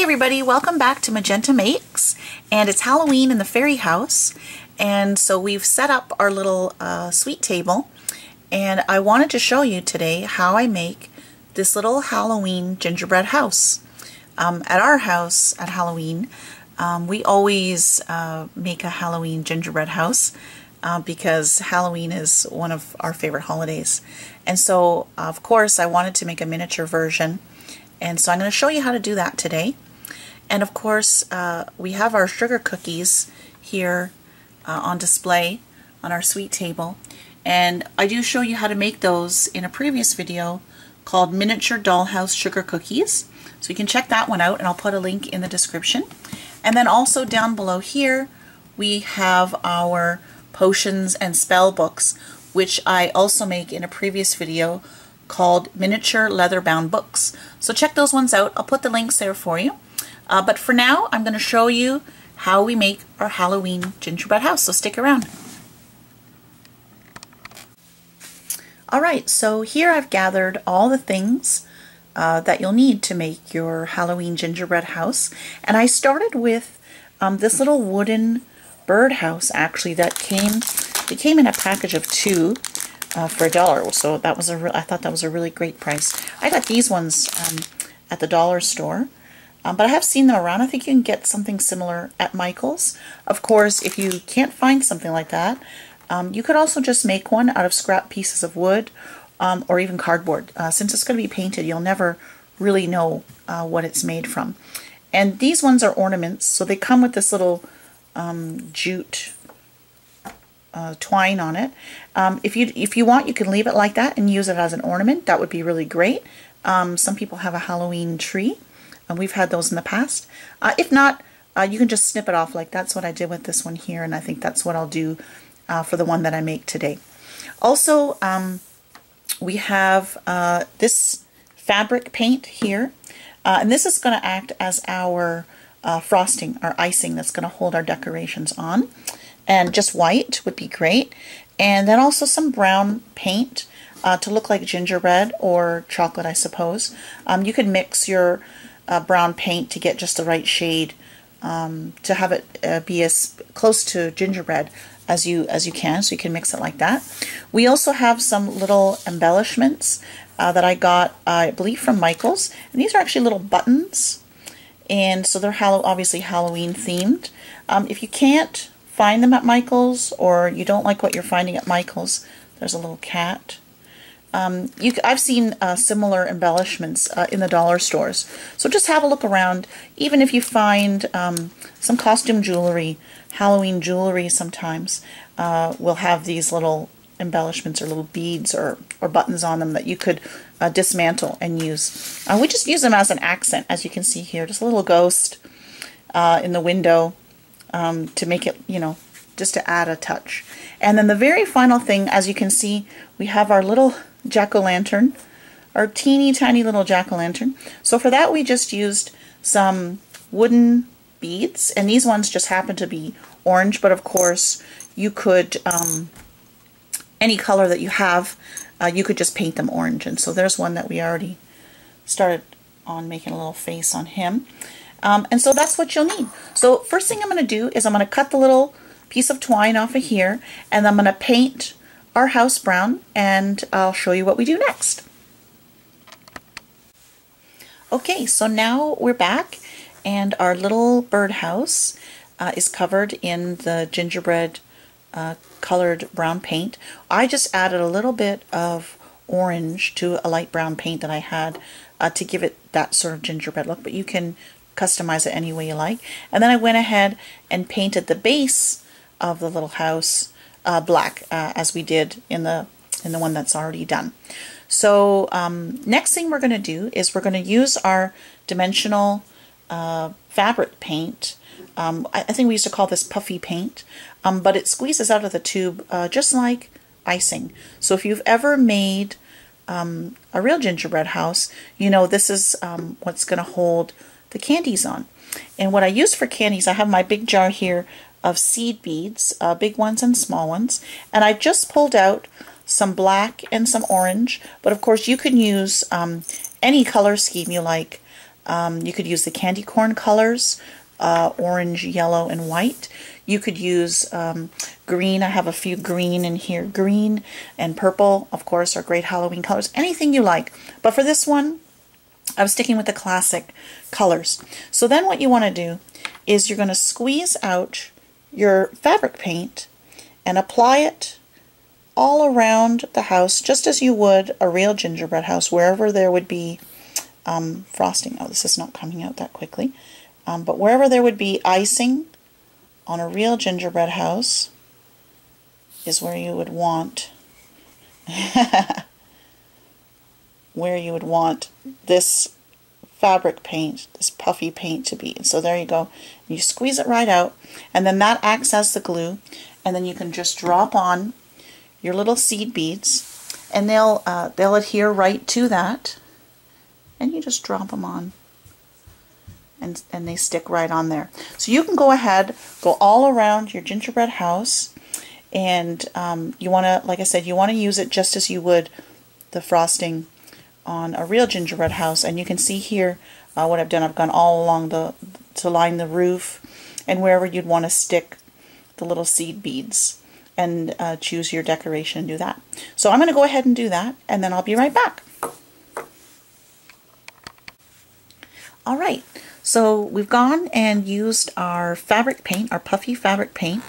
Hey everybody, welcome back to Magenta Makes, and it's Halloween in the fairy house, and so we've set up our little sweet table, and I wanted to show you today how I make this little Halloween gingerbread house. At our house at Halloween, we always make a Halloween gingerbread house because Halloween is one of our favorite holidays, and so of course I wanted to make a miniature version. And so I'm going to show you how to do that today. And of course, we have our sugar cookies here on display on our sweet table. And I do show you how to make those in a previous video called Miniature Dollhouse Sugar Cookies. So you can check that one out, and I'll put a link in the description. And then also down below here, we have our potions and spell books, which I also make in a previous video called Miniature Leather-Bound Books. So check those ones out. I'll put the links there for you. But for now, I'm going to show you how we make our Halloween gingerbread house. So stick around. Alright, so here I've gathered all the things that you'll need to make your Halloween gingerbread house. And I started with this little wooden birdhouse actually that came in a package of 2. For $1, so that was I thought that was a really great price. I got these ones at the dollar store, but I have seen them around. I think you can get something similar at Michael's. Of course, if you can't find something like that, you could also just make one out of scrap pieces of wood or even cardboard. Since it's going to be painted, you'll never really know what it's made from. And these ones are ornaments, so they come with this little jute twine on it. If you want, you can leave it like that and use it as an ornament. That would be really great. Some people have a Halloween tree, and we've had those in the past. If not, you can just snip it off like that's what I did with this one here, and I think that's what I'll do for the one that I make today. Also, we have this fabric paint here, and this is going to act as our frosting, our icing that's going to hold our decorations on. And just white would be great. And then also some brown paint to look like gingerbread or chocolate, I suppose. You could mix your brown paint to get just the right shade to have it be as close to gingerbread as you can, so you can mix it like that. We also have some little embellishments that I got, I believe, from Michael's. And these are actually little buttons. And so they're obviously Halloween themed. If you can't find them at Michael's, or you don't like what you're finding at Michael's, there's a little cat. I've seen similar embellishments in the dollar stores. So just have a look around. Even if you find some costume jewelry, Halloween jewelry sometimes will have these little embellishments or little beads or buttons on them that you could dismantle and use. We just use them as an accent, as you can see here. Just a little ghost in the window. To make it, just to add a touch. And then the very final thing, as you can see, we have our little jack-o'-lantern, our teeny tiny little jack-o'-lantern. So for that we just used some wooden beads, and these ones just happen to be orange, but of course you could, any color that you have, you could just paint them orange. And so there's one that we already started on making a little face on him. And so that's what you'll need. So first thing I'm going to do is I'm going to cut the little piece of twine off of here, and I'm going to paint our house brown, and I'll show you what we do next. Okay, so now we're back, and our little birdhouse is covered in the gingerbread colored brown paint. I just added a little bit of orange to a light brown paint that I had to give it that sort of gingerbread look, but you can customize it any way you like. And then I went ahead and painted the base of the little house black, as we did in the one that's already done. So next thing we're going to do is we're going to use our dimensional fabric paint. I think we used to call this puffy paint, but it squeezes out of the tube just like icing. So if you've ever made a real gingerbread house, this is what's going to hold the candies on. And what I use for candies, I have my big jar here of seed beads, big ones and small ones, and I just pulled out some black and some orange, but of course you can use any color scheme you like. You could use the candy corn colors, orange, yellow, and white. You could use green. I have a few green in here. Green and purple, of course, are great Halloween colors. Anything you like. But for this one, I was sticking with the classic colors. So then what you want to do is you're going to squeeze out your fabric paint and apply it all around the house, just as you would a real gingerbread house, wherever there would be frosting. Oh, this is not coming out that quickly. But wherever there would be icing on a real gingerbread house is where you would want where you would want this fabric paint, this puffy paint to be. And so there you go. You squeeze it right out, and then that acts as the glue, and then you can just drop on your little seed beads, and they'll adhere right to that, and you just drop them on, and they stick right on there. So you can go ahead, go all around your gingerbread house, and you want to, like I said, you want to use it just as you would the frosting on a real gingerbread house. And you can see here what I've done. I've gone all along to line the roof and wherever you'd want to stick the little seed beads, and choose your decoration and do that. So I'm going to go ahead and do that, and then I'll be right back. Alright, so we've gone and used our fabric paint, our puffy fabric paint,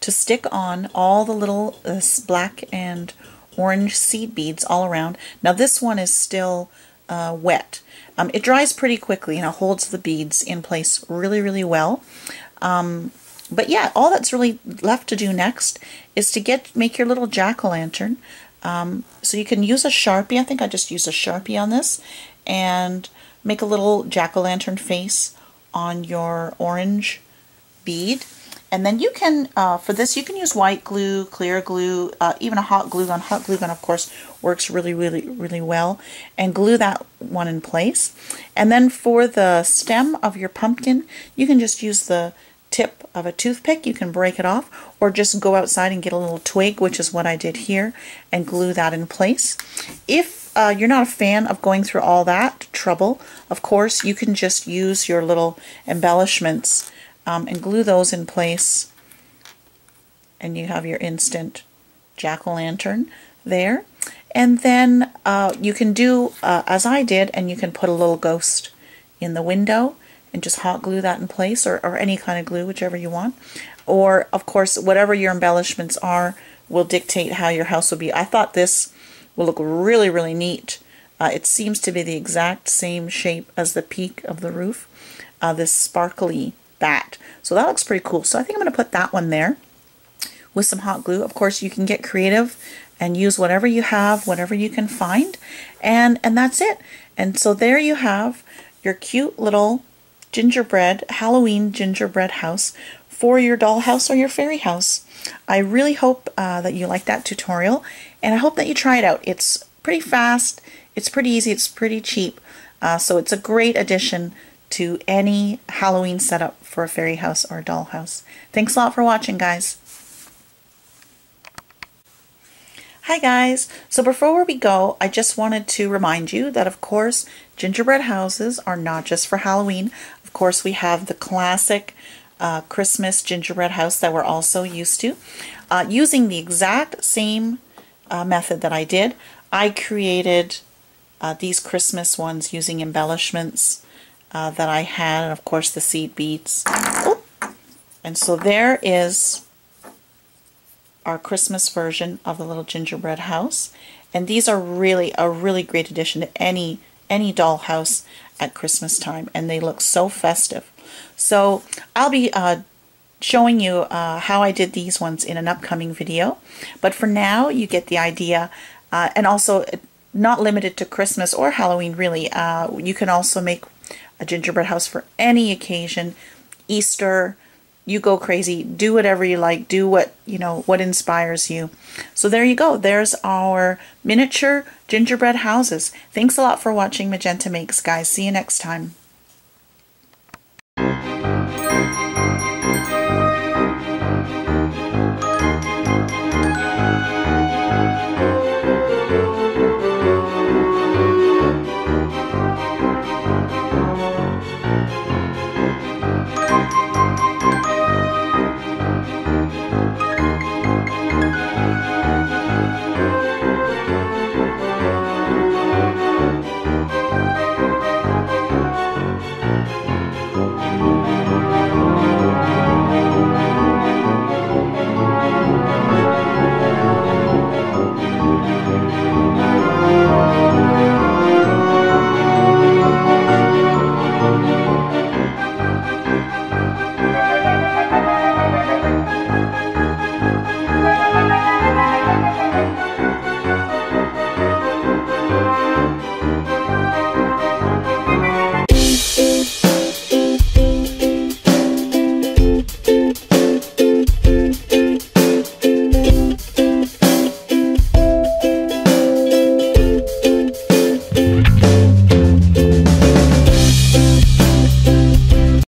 to stick on all the little black and orange seed beads all around. Now this one is still wet. It dries pretty quickly and it holds the beads in place really, really well. But yeah, all that's really left to do next is to make your little jack-o'-lantern. So you can use a Sharpie. I think I just used a Sharpie on this, and make a little jack-o'-lantern face on your orange bead. And then you can, for this, you can use white glue, clear glue, even a hot glue gun. Hot glue gun, of course, works really, really, really well. And glue that one in place. And then for the stem of your pumpkin, you can just use the tip of a toothpick. You can break it off, or just go outside and get a little twig, which is what I did here, and glue that in place. If you're not a fan of going through all that trouble, of course, you can just use your little embellishments and glue those in place, and you have your instant jack-o'-lantern there. And then you can do as I did, and you can put a little ghost in the window and just hot glue that in place, or any kind of glue, whichever you want. Or, of course, whatever your embellishments are will dictate how your house will be. I thought this will look really, really neat. It seems to be the exact same shape as the peak of the roof, this sparkly bat. So that looks pretty cool. So I think I'm going to put that one there with some hot glue. Of course, you can get creative and use whatever you have, whatever you can find, and that's it. And so there you have your cute little gingerbread, Halloween gingerbread house for your dollhouse or your fairy house. I really hope that you like that tutorial, and I hope that you try it out. It's pretty fast, it's pretty easy, it's pretty cheap, so it's a great addition to any Halloween setup for a fairy house or a dollhouse. Thanks a lot for watching, guys. Hi guys, so before we go, I just wanted to remind you that, of course, gingerbread houses are not just for Halloween. Of course, we have the classic Christmas gingerbread house that we're also used to. Using the exact same method that I did, I created these Christmas ones using embellishments that I had, and of course the seed beads. Oh. And so there is our Christmas version of the little gingerbread house, and these are really a really great addition to any dollhouse at Christmas time, and they look so festive. So I'll be showing you how I did these ones in an upcoming video, but for now you get the idea. And also, not limited to Christmas or Halloween, really. You can also make a gingerbread house for any occasion. Easter, you go crazy, do whatever you like, do what what inspires you. So there you go, there's our miniature gingerbread houses. Thanks a lot for watching Magenta Makes, guys. See you next time.